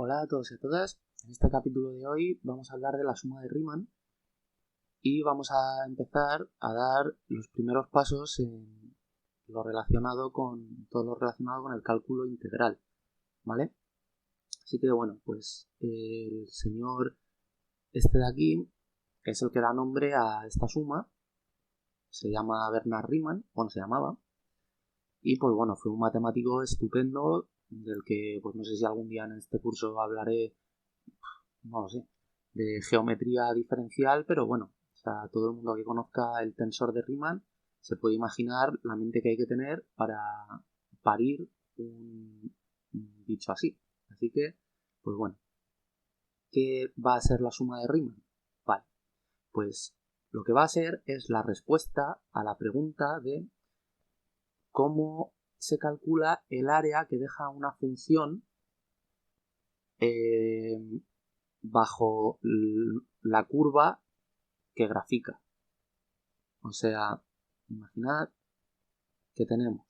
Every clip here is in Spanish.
Hola a todos y a todas. En este capítulo de hoy vamos a hablar de la suma de Riemann y vamos a empezar a dar los primeros pasos en lo relacionado con todo lo relacionado con el cálculo integral, ¿vale? Así que bueno, pues el señor este de aquí es el que da nombre a esta suma. Se llama Bernard Riemann, bueno, se llamaba. Y pues bueno, fue un matemático estupendo del que pues no sé si algún día en este curso hablaré, no lo sé, de geometría diferencial, pero bueno, o sea, todo el mundo que conozca el tensor de Riemann se puede imaginar la mente que hay que tener para parir un bicho así. Así que, pues bueno, ¿qué va a ser la suma de Riemann? Vale, pues lo que va a ser es la respuesta a la pregunta de cómo se calcula el área que deja una función bajo la curva que grafica. O sea, imaginad que tenemos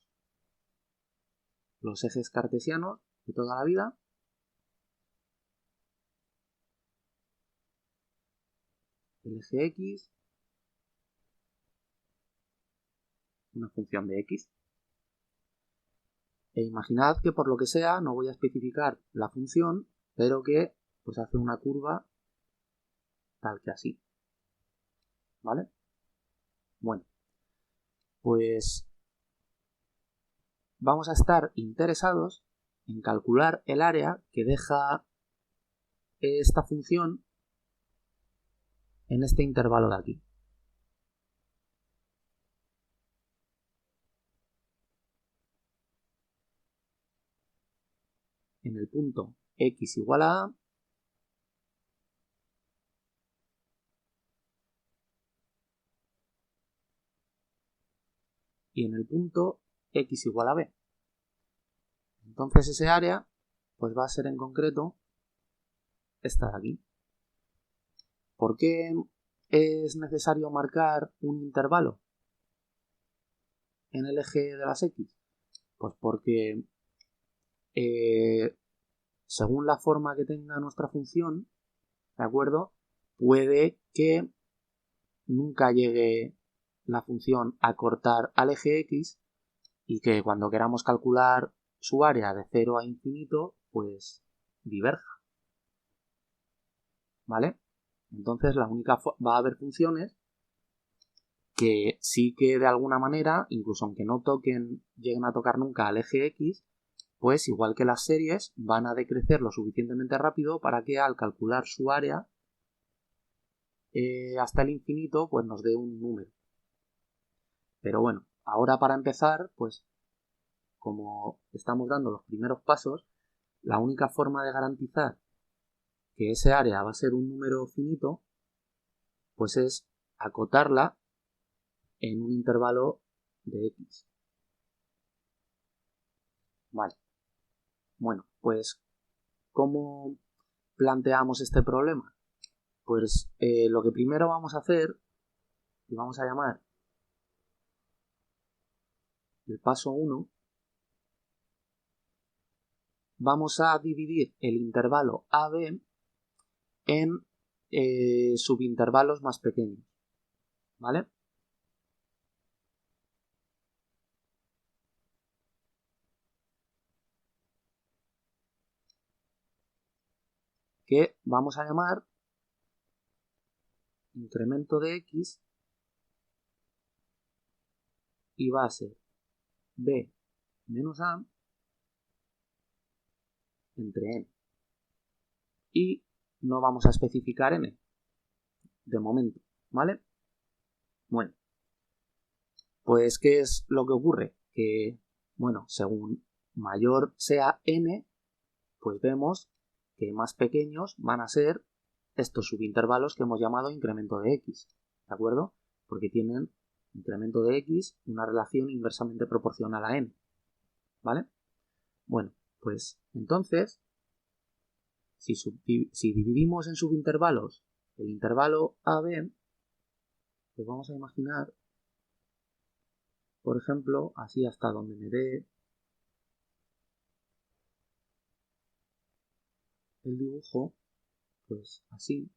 los ejes cartesianos de toda la vida, el eje x, una función de x, e imaginad que por lo que sea no voy a especificar la función, pero que pues hace una curva tal que así, ¿vale? Bueno, pues vamos a estar interesados en calcular el área que deja esta función en este intervalo de aquí. En el punto x igual a a, y en el punto x igual a b. Entonces ese área pues va a ser en concreto esta de aquí. ¿Por qué es necesario marcar un intervalo en el eje de las x? Pues porque según la forma que tenga nuestra función, ¿de acuerdo? Puede que nunca llegue la función a cortar al eje x y que cuando queramos calcular su área de 0 a infinito, pues diverja, ¿vale? Entonces va a haber funciones que sí que de alguna manera, incluso aunque no lleguen a tocar nunca al eje x, pues igual que las series, van a decrecer lo suficientemente rápido para que al calcular su área hasta el infinito, pues nos dé un número. Pero bueno, ahora para empezar, pues como estamos dando los primeros pasos, la única forma de garantizar que ese área va a ser un número finito, pues es acotarla en un intervalo de x. Vale. Bueno, pues ¿cómo planteamos este problema? Pues lo que primero vamos a hacer, y vamos a llamar el paso 1, vamos a dividir el intervalo AB en subintervalos más pequeños, ¿vale? Que vamos a llamar incremento de x y va a ser b menos a entre n. Y no vamos a especificar n de momento, ¿vale? Bueno, pues ¿qué es lo que ocurre? Que, bueno, según mayor sea n, pues vemos que más pequeños van a ser estos subintervalos que hemos llamado incremento de x, ¿de acuerdo? Porque tienen incremento de x una relación inversamente proporcional a n, ¿vale? Bueno, pues entonces, si dividimos en subintervalos el intervalo AB, pues vamos a imaginar, por ejemplo, así hasta donde me dé el dibujo, pues así,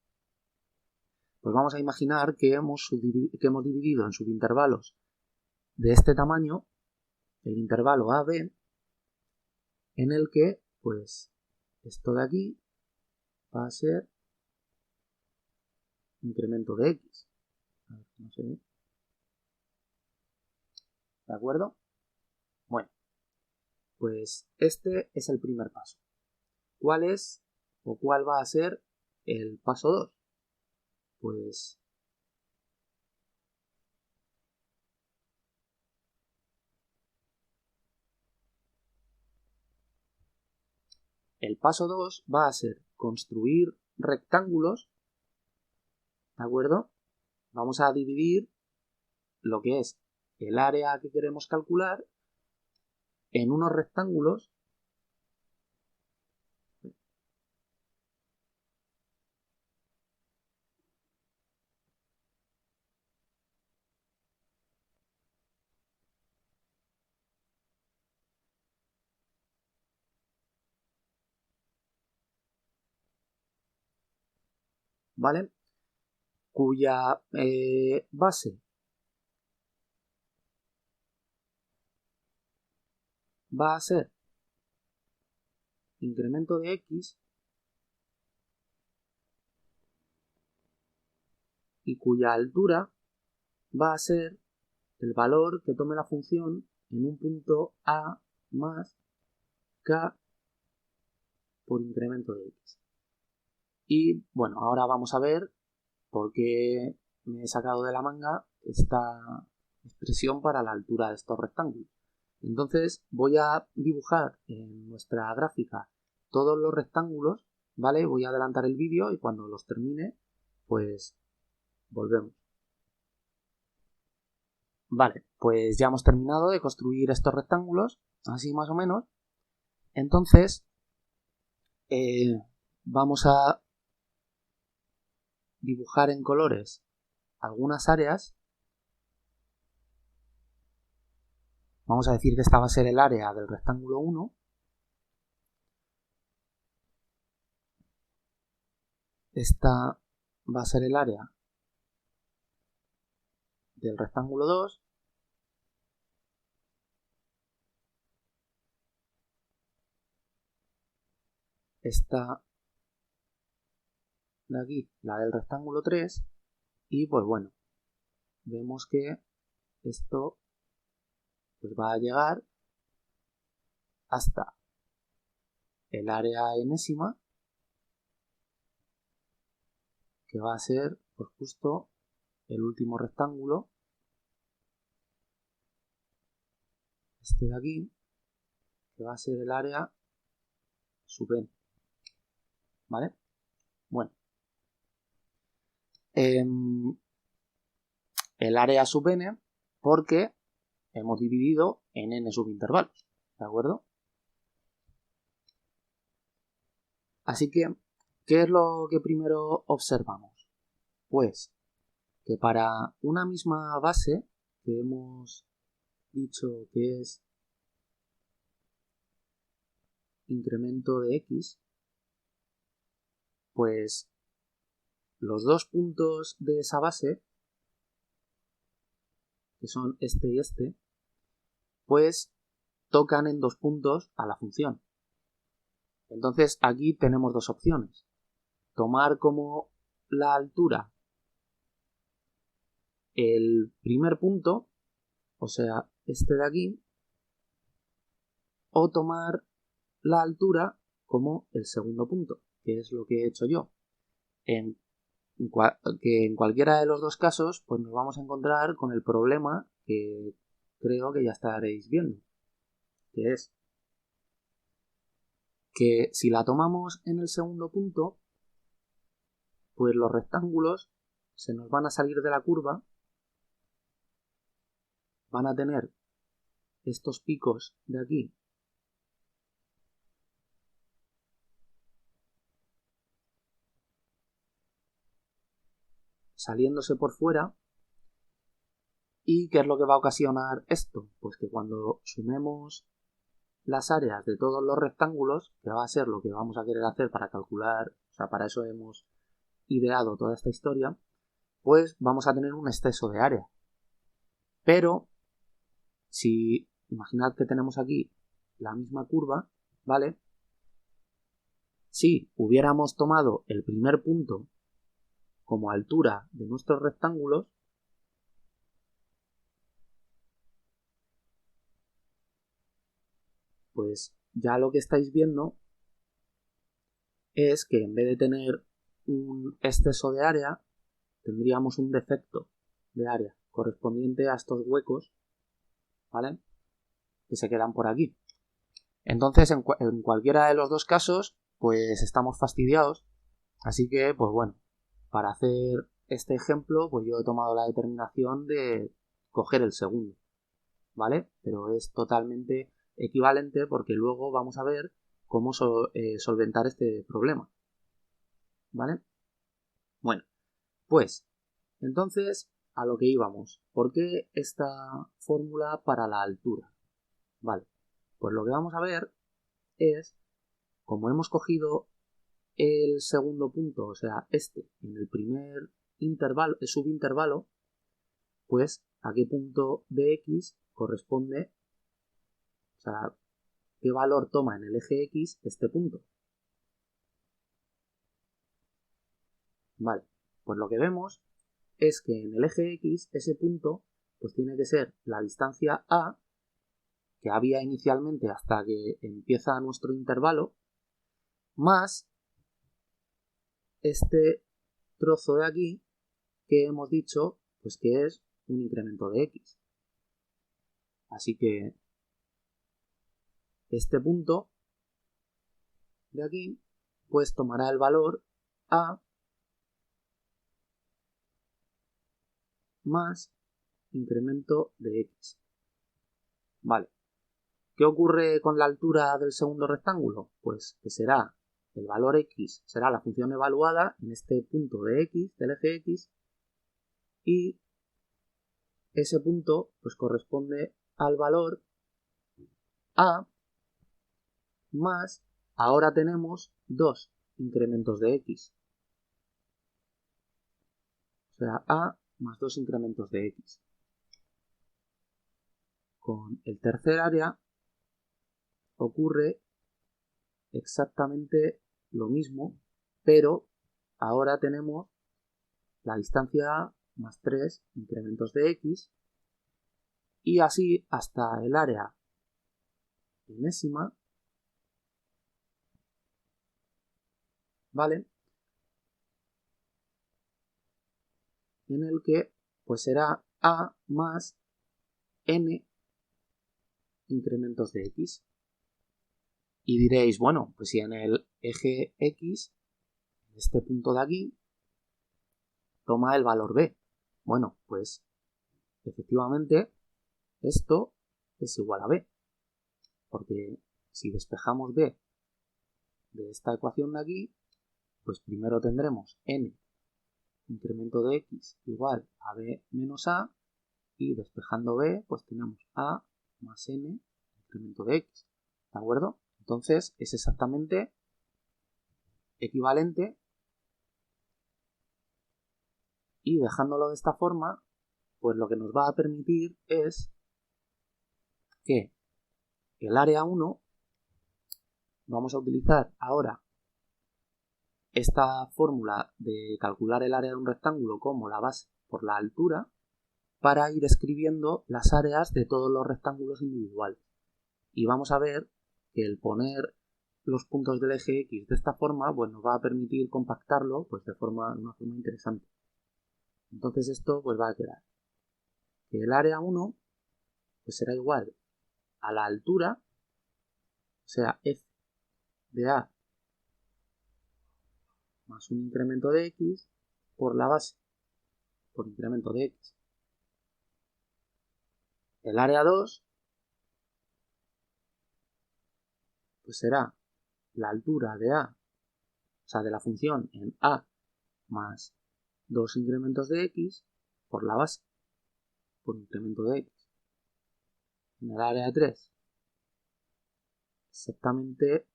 pues vamos a imaginar que hemos dividido en subintervalos de este tamaño el intervalo AB, en el que, pues, esto de aquí va a ser incremento de X. A ver, no se ve. ¿De acuerdo? Bueno, pues este es el primer paso. ¿Cuál es o cuál va a ser el paso 2? Pues el paso 2 va a ser construir rectángulos, ¿de acuerdo? Vamos a dividir lo que es el área que queremos calcular en unos rectángulos ¿vale? Cuya base va a ser incremento de X y cuya altura va a ser el valor que tome la función en un punto A más K por incremento de X. Y bueno, ahora vamos a ver por qué me he sacado de la manga esta expresión para la altura de estos rectángulos. Entonces voy a dibujar en nuestra gráfica todos los rectángulos, ¿vale? Voy a adelantar el vídeo y cuando los termine, pues volvemos. Vale, pues ya hemos terminado de construir estos rectángulos, así más o menos. Entonces, vamos a dibujar en colores algunas áreas. Vamos a decir que esta va a ser el área del rectángulo 1. Esta va a ser el área del rectángulo 2. Esta de aquí, la del rectángulo 3. Y pues bueno, vemos que esto pues va a llegar hasta el área enésima, que va a ser pues justo el último rectángulo, este de aquí, que va a ser el área sub n, ¿vale? Bueno, el área sub n porque hemos dividido en n subintervalos, ¿de acuerdo? Así que, ¿qué es lo que primero observamos? Pues que para una misma base que hemos dicho que es incremento de X, pues los dos puntos de esa base, que son este y este, pues tocan en dos puntos a la función. Entonces aquí tenemos dos opciones. Tomar como la altura el primer punto, o sea, este de aquí, o tomar la altura como el segundo punto, que es lo que he hecho yo. Que en cualquiera de los dos casos, pues nos vamos a encontrar con el problema que creo que ya estaréis viendo, que es que si la tomamos en el segundo punto, pues los rectángulos se nos van a salir de la curva, van a tener estos picos de aquí saliéndose por fuera. ¿Y qué es lo que va a ocasionar esto? Pues que cuando sumemos las áreas de todos los rectángulos, que va a ser lo que vamos a querer hacer para calcular, o sea, para eso hemos ideado toda esta historia, pues vamos a tener un exceso de área. Pero si imaginad que tenemos aquí la misma curva, ¿vale? Si hubiéramos tomado el primer punto como altura de nuestros rectángulos, pues ya lo que estáis viendo es que en vez de tener un exceso de área, tendríamos un defecto de área correspondiente a estos huecos, ¿vale? Que se quedan por aquí. Entonces, en cualquiera de los dos casos, pues estamos fastidiados. Así que, pues bueno, para hacer este ejemplo, pues yo he tomado la determinación de coger el segundo, ¿vale? Pero es totalmente equivalente porque luego vamos a ver cómo solventar este problema, ¿vale? Bueno, pues entonces a lo que íbamos. ¿Por qué esta fórmula para la altura? Vale, pues lo que vamos a ver es, como hemos cogido el segundo punto, o sea, este, en el primer intervalo, subintervalo, pues a qué punto de x corresponde, o sea, qué valor toma en el eje x este punto. Vale, pues lo que vemos es que en el eje x ese punto pues tiene que ser la distancia a que había inicialmente hasta que empieza nuestro intervalo, más este trozo de aquí que hemos dicho pues que es un incremento de x. Así que este punto de aquí pues tomará el valor a más incremento de x. Vale. ¿Qué ocurre con la altura del segundo rectángulo? Pues que será el valor x, será la función evaluada en este punto de x, del eje x, y ese punto pues corresponde al valor a más, ahora tenemos dos incrementos de x, o sea, a más dos incrementos de x. Con el tercer área ocurre exactamente lo mismo, pero ahora tenemos la distancia a más 3 incrementos de x, y así hasta el área enésima, ¿vale? En el que pues será a más n incrementos de x. Y diréis, bueno, pues si en el eje x, este punto de aquí, toma el valor b. Bueno, pues efectivamente esto es igual a b, porque si despejamos b de esta ecuación de aquí, pues primero tendremos n incremento de x igual a b menos a, y despejando b, pues tenemos a más n incremento de x, ¿de acuerdo? Entonces es exactamente equivalente, y dejándolo de esta forma, pues lo que nos va a permitir es que el área 1, vamos a utilizar ahora esta fórmula de calcular el área de un rectángulo como la base por la altura, para ir escribiendo las áreas de todos los rectángulos individuales. Y vamos a ver que el poner los puntos del eje X de esta forma pues nos va a permitir compactarlo pues de una forma interesante. Entonces esto pues va a quedar que el área 1 pues será igual a la altura, o sea, f de a más un incremento de x por la base por incremento de x. El área 2 pues será la altura de a, o sea, de la función en a más dos incrementos de x por la base por incremento de x. En el área 3 exactamente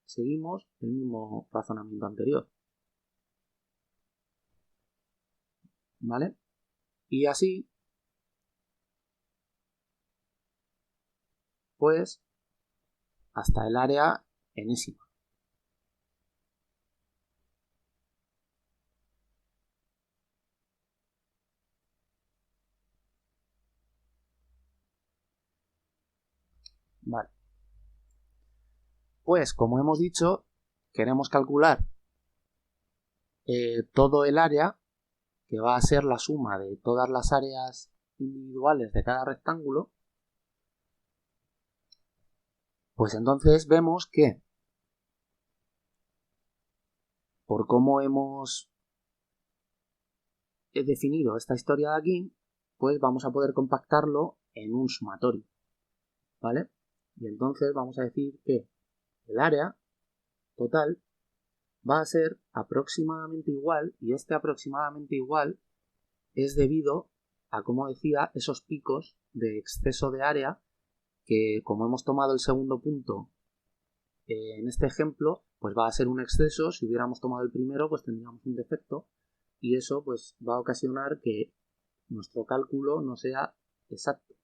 seguimos el mismo razonamiento anterior. ¿Vale? Y así, pues, hasta el área enésima. Vale. Pues, como hemos dicho, queremos calcular todo el área, que va a ser la suma de todas las áreas individuales de cada rectángulo. Pues entonces vemos que, por cómo hemos definido esta historia de aquí, pues vamos a poder compactarlo en un sumatorio, ¿vale? Y entonces vamos a decir que el área total va a ser aproximadamente igual, y este aproximadamente igual es debido a, como decía, esos picos de exceso de área que, como hemos tomado el segundo punto en este ejemplo, pues va a ser un exceso. Si hubiéramos tomado el primero, pues tendríamos un defecto, y eso pues va a ocasionar que nuestro cálculo no sea exacto.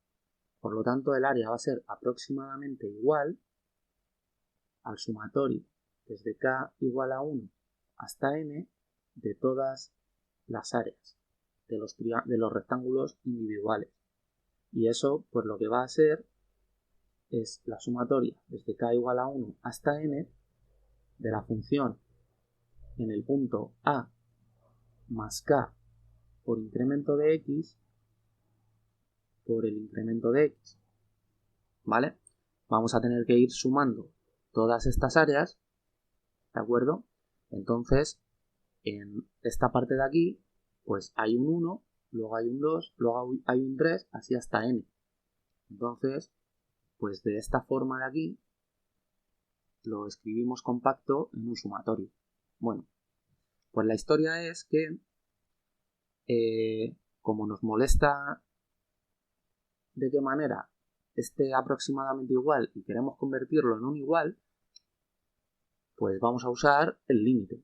Por lo tanto, el área va a ser aproximadamente igual al sumatorio desde k igual a 1 hasta n de todas las áreas de los rectángulos individuales. Y eso, pues lo que va a ser es la sumatoria desde k igual a 1 hasta n de la función en el punto A más k por incremento de x por el incremento de x. ¿Vale? Vamos a tener que ir sumando todas estas áreas, ¿de acuerdo? Entonces, en esta parte de aquí, pues hay un 1, luego hay un 2, luego hay un 3, así hasta n. Entonces, pues de esta forma de aquí, lo escribimos compacto en un sumatorio. Bueno, pues la historia es que, como nos molesta de qué manera esté aproximadamente igual y queremos convertirlo en un igual, pues vamos a usar el límite.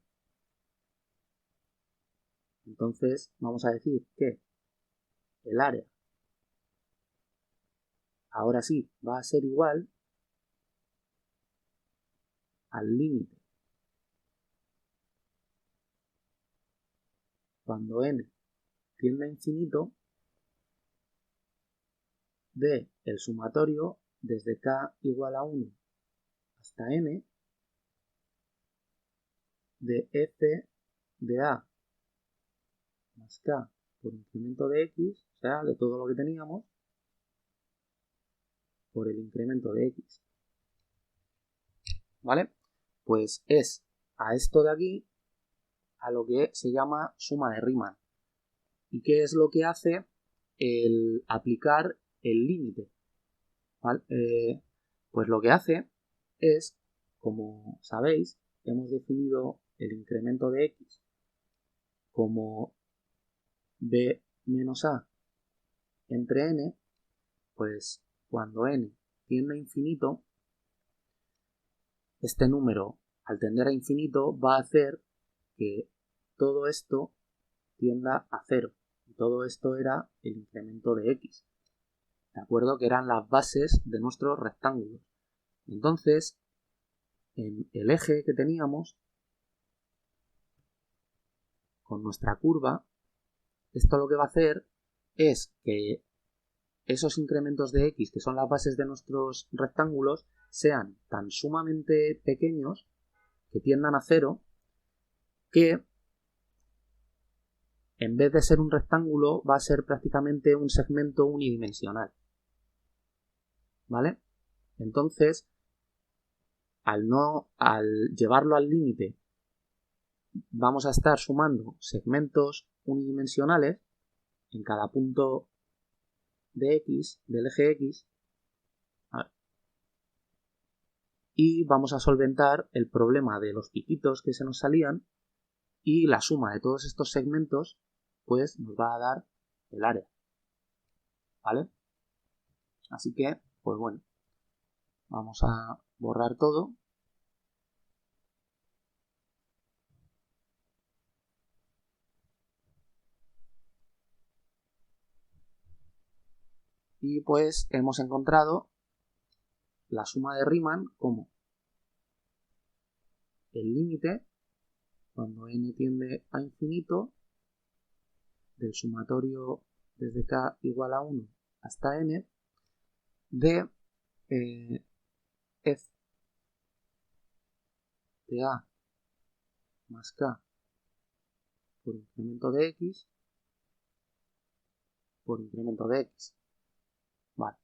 Entonces vamos a decir que el área ahora sí va a ser igual al límite cuando n tiende a infinito de el sumatorio desde k igual a 1 hasta n de f de a más k por incremento de x, o sea, de todo lo que teníamos, por el incremento de x. ¿Vale? Pues es a esto de aquí a lo que se llama suma de Riemann. ¿Y qué es lo que hace el aplicar el límite? ¿Vale? Pues lo que hace es, como sabéis, hemos definido el incremento de x como b menos a entre n, pues cuando n tiende a infinito, este número al tender a infinito va a hacer que todo esto tienda a 0. Y todo esto era el incremento de x. ¿De acuerdo? Que eran las bases de nuestros rectángulos. Entonces, en el eje que teníamos, con nuestra curva, esto lo que va a hacer es que esos incrementos de x, que son las bases de nuestros rectángulos, sean tan sumamente pequeños, que tiendan a 0, que en vez de ser un rectángulo va a ser prácticamente un segmento unidimensional. ¿Vale? Entonces, al llevarlo al límite, vamos a estar sumando segmentos unidimensionales en cada punto de x, del eje x, y vamos a solventar el problema de los piquitos que se nos salían, y la suma de todos estos segmentos pues nos va a dar el área. ¿Vale? Así que, pues bueno, vamos a borrar todo. Y pues hemos encontrado la suma de Riemann como el límite, cuando n tiende a infinito, del sumatorio desde k igual a 1 hasta n, de f de a más k por incremento de x por incremento de x. Vale.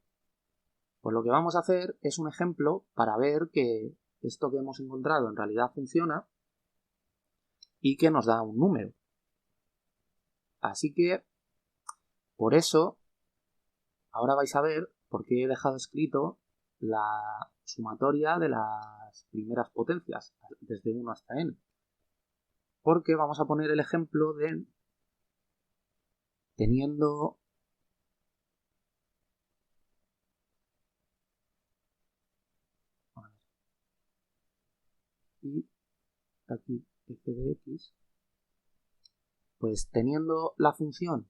Pues lo que vamos a hacer es un ejemplo para ver que esto que hemos encontrado en realidad funciona y que nos da un número. Así que, por eso, ahora vais a ver por qué he dejado escrito la sumatoria de las primeras potencias, desde 1 hasta n. Porque vamos a poner el ejemplo de teniendo y aquí f de x, pues teniendo la función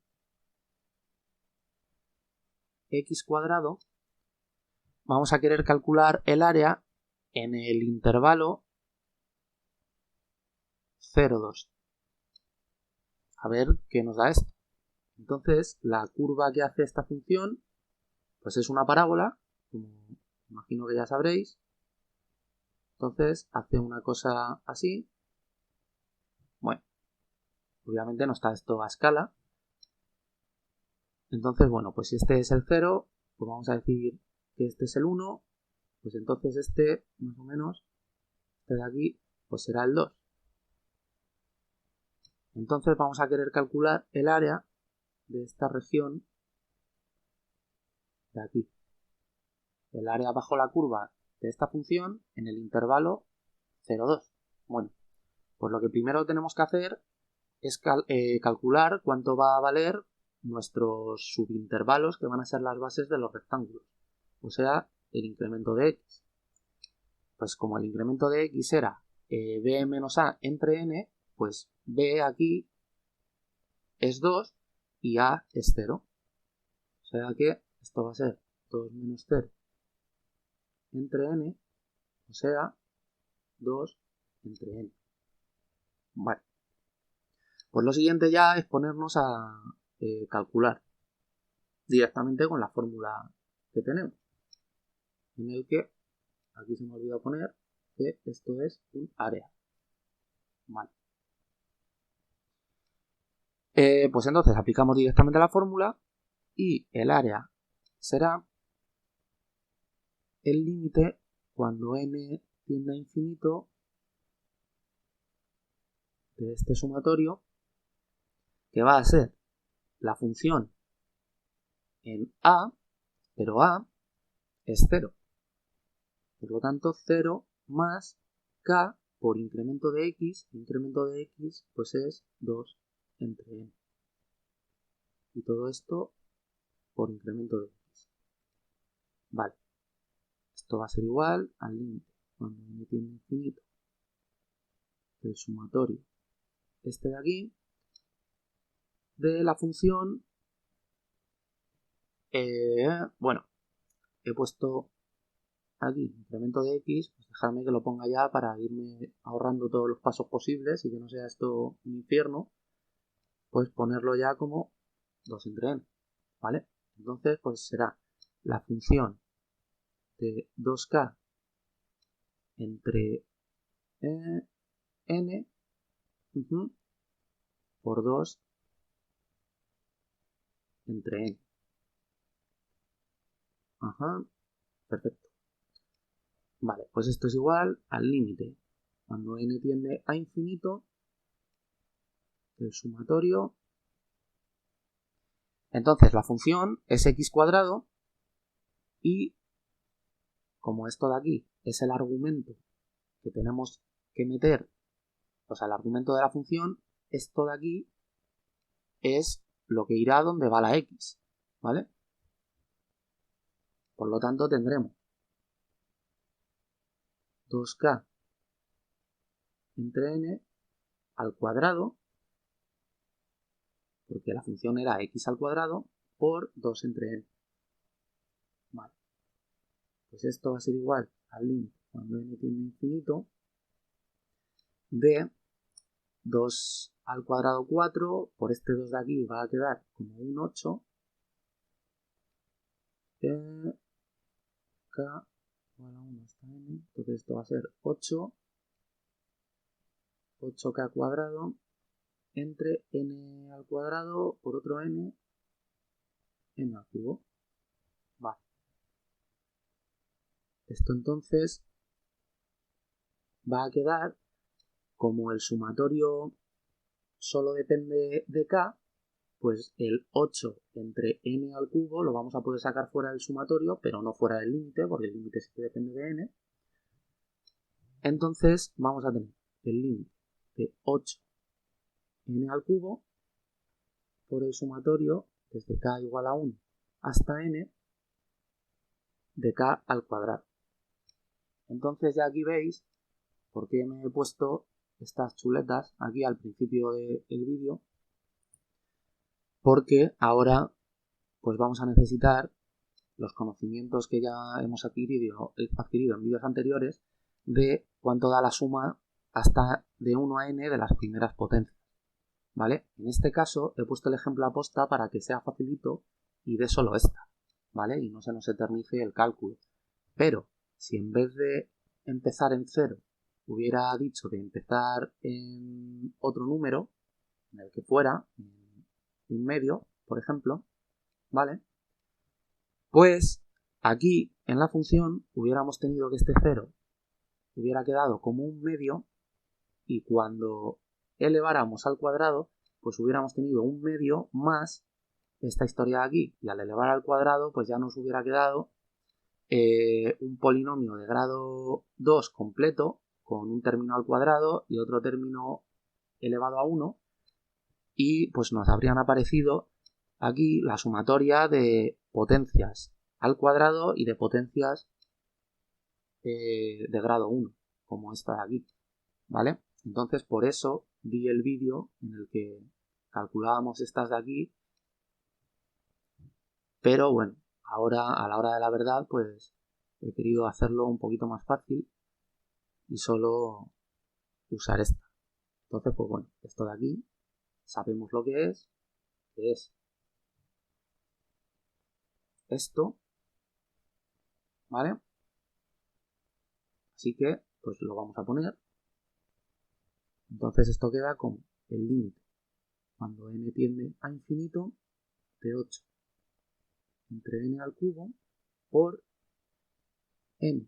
x cuadrado, vamos a querer calcular el área en el intervalo 0,2. A ver qué nos da esto. Entonces, la curva que hace esta función, pues es una parábola, como imagino que ya sabréis. Entonces, hace una cosa así. Bueno, obviamente no está esto a escala. Entonces, bueno, pues si este es el 0, pues vamos a decir que este es el 1, pues entonces este, más o menos, este de aquí, pues será el 2. Entonces vamos a querer calcular el área de esta región de aquí. El área bajo la curva de esta función en el intervalo 0,2. Bueno, pues lo que primero tenemos que hacer es calcular cuánto va a valer nuestros subintervalos, que van a ser las bases de los rectángulos, o sea, el incremento de x. Pues como el incremento de x era b menos a entre n, pues b aquí es 2 y a es 0. O sea que esto va a ser 2 menos 0 entre n, o sea, 2 entre n. Vale. Pues lo siguiente ya es ponernos a calcular directamente con la fórmula que tenemos, en el que, aquí se me olvidó poner, que esto es un área. Vale. Pues entonces aplicamos directamente la fórmula y el área será el límite cuando n tiende a infinito de este sumatorio, que va a ser la función en a, pero a es 0. Por lo tanto, 0 más k por incremento de x pues es 2 entre n. Y todo esto por incremento de x. Vale. Esto va a ser igual al límite cuando n tiende a infinito del sumatorio este de aquí de la función, bueno, he puesto aquí incremento de x, pues dejadme que lo ponga ya para irme ahorrando todos los pasos posibles y que no sea esto un infierno, pues ponerlo ya como 2 entre n, ¿vale? Entonces, pues será la función de 2k entre n por 2 entre n. Ajá, perfecto. Vale, pues esto es igual al límite cuando n tiende a infinito del sumatorio. Entonces la función es x cuadrado y como esto de aquí es el argumento que tenemos que meter, o sea, el argumento de la función, esto de aquí es lo que irá donde va la x, ¿vale? Por lo tanto tendremos 2k entre n al cuadrado, porque la función era x al cuadrado, por 2 entre n. Vale. Pues esto va a ser igual al límite cuando n tiende a infinito de 2 al cuadrado 4, por este 2 de aquí va a quedar como un 8, k igual a 1 hasta n, entonces esto va a ser 8k cuadrado entre n al cuadrado por otro n al cubo. Vale. Esto entonces va a quedar, como el sumatorio solo depende de k, pues el 8 entre n al cubo lo vamos a poder sacar fuera del sumatorio, pero no fuera del límite, porque el límite sí que depende de n. Entonces vamos a tener el límite de 8 n al cubo por el sumatorio desde k igual a 1 hasta n de k al cuadrado. Entonces ya aquí veis por qué me he puesto estas chuletas aquí al principio del vídeo, porque ahora pues vamos a necesitar los conocimientos que ya hemos adquirido en vídeos anteriores de cuánto da la suma hasta de 1 a n de las primeras potencias, ¿vale? En este caso he puesto el ejemplo aposta para que sea facilito y dé solo esta, ¿vale? Y no se nos eternice el cálculo. Pero si en vez de empezar en 0 hubiera dicho de empezar en otro número, en el que fuera, en un medio, por ejemplo, ¿vale? Pues aquí en la función hubiéramos tenido que este 0 hubiera quedado como un medio y cuando eleváramos al cuadrado pues hubiéramos tenido un medio más esta historia de aquí, y al elevar al cuadrado pues ya nos hubiera quedado un polinomio de grado 2 completo con un término al cuadrado y otro término elevado a 1, y pues nos habrían aparecido aquí la sumatoria de potencias al cuadrado y de potencias de grado 1, como esta de aquí, ¿vale? Entonces por eso vi el vídeo en el que calculábamos estas de aquí, pero bueno, ahora a la hora de la verdad pues he querido hacerlo un poquito más fácil y solo usar esta. Entonces pues bueno, esto de aquí sabemos lo que es esto, ¿vale? Así que pues lo vamos a poner. Entonces esto queda como el límite cuando n tiende a infinito de 8 entre n al cubo por n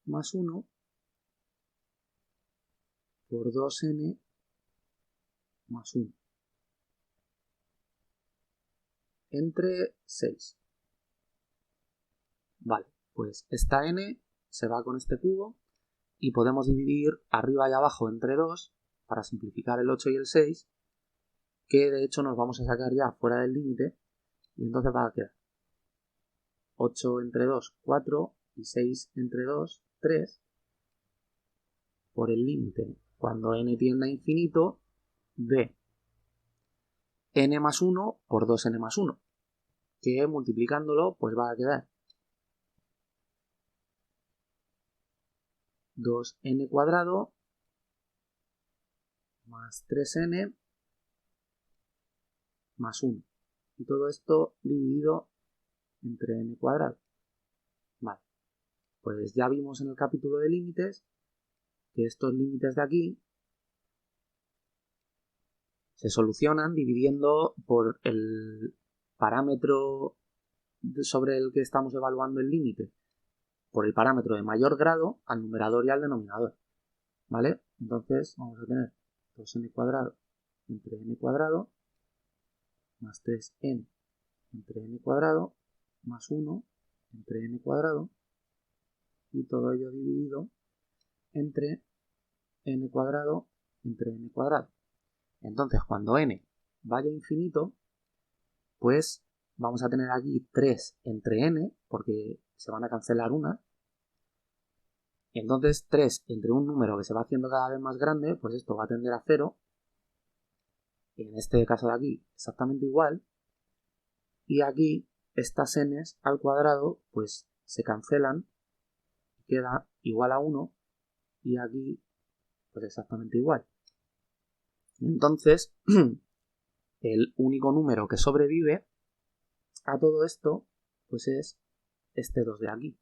más 1 por 2n más 1 entre 6. Vale, pues esta n se va con este cubo y podemos dividir arriba y abajo entre 2 para simplificar el 8 y el 6, que de hecho nos vamos a sacar ya fuera del límite, y entonces va a quedar 8 entre 2, 4, y 6 entre 2, 3, por el límite cuando n tiende a infinito de n más 1 por 2n más 1, que multiplicándolo pues va a quedar 2n cuadrado más 3n más 1, y todo esto dividido entre n cuadrado. Vale, pues ya vimos en el capítulo de límites que estos límites de aquí se solucionan dividiendo por el parámetro sobre el que estamos evaluando el límite, por el parámetro de mayor grado al numerador y al denominador, ¿vale? Entonces vamos a tener 2n cuadrado entre n cuadrado más 3n entre n cuadrado más 1 entre n cuadrado, y todo ello dividido entre n cuadrado entre n cuadrado. Entonces cuando n vaya a infinito, pues vamos a tener aquí 3 entre n, porque se van a cancelar una, Y entonces 3 entre un número que se va haciendo cada vez más grande, pues esto va a tender a 0. Y en este caso de aquí, exactamente igual. Y aquí, estas n's al cuadrado, pues se cancelan y queda igual a 1. Y aquí, pues exactamente igual. Y entonces, el único número que sobrevive a todo esto, pues es este 2 de aquí.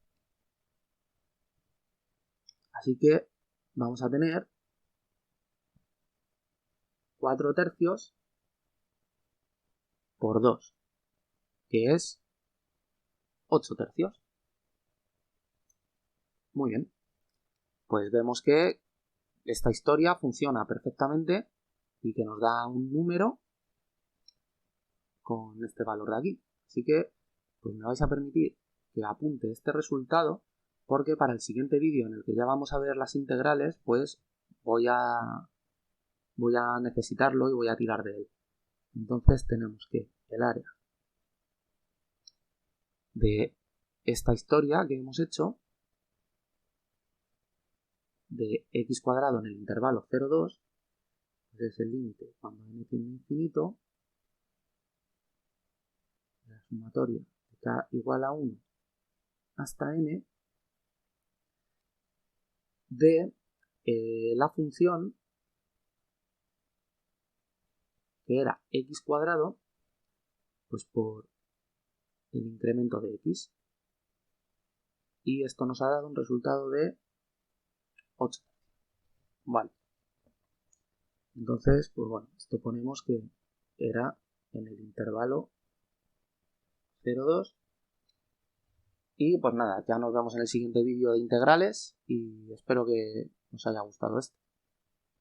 Así que vamos a tener 4 tercios por 2, que es 8 tercios. Muy bien. Pues vemos que esta historia funciona perfectamente y que nos da un número con este valor de aquí. Así que pues me vais a permitir que apunte este resultado, porque para el siguiente vídeo en el que ya vamos a ver las integrales, pues voy a necesitarlo y voy a tirar de él. Entonces tenemos que el área de esta historia que hemos hecho de x cuadrado en el intervalo 0,2, pues es el límite cuando n tiende a infinito, la sumatoria de k igual a 1 hasta n de la función que era x cuadrado, pues por el incremento de x. Y esto nos ha dado un resultado de 8. Vale. Entonces, pues bueno, esto ponemos que era en el intervalo 0,2. Y pues nada, ya nos vemos en el siguiente vídeo de integrales y espero que os haya gustado esto.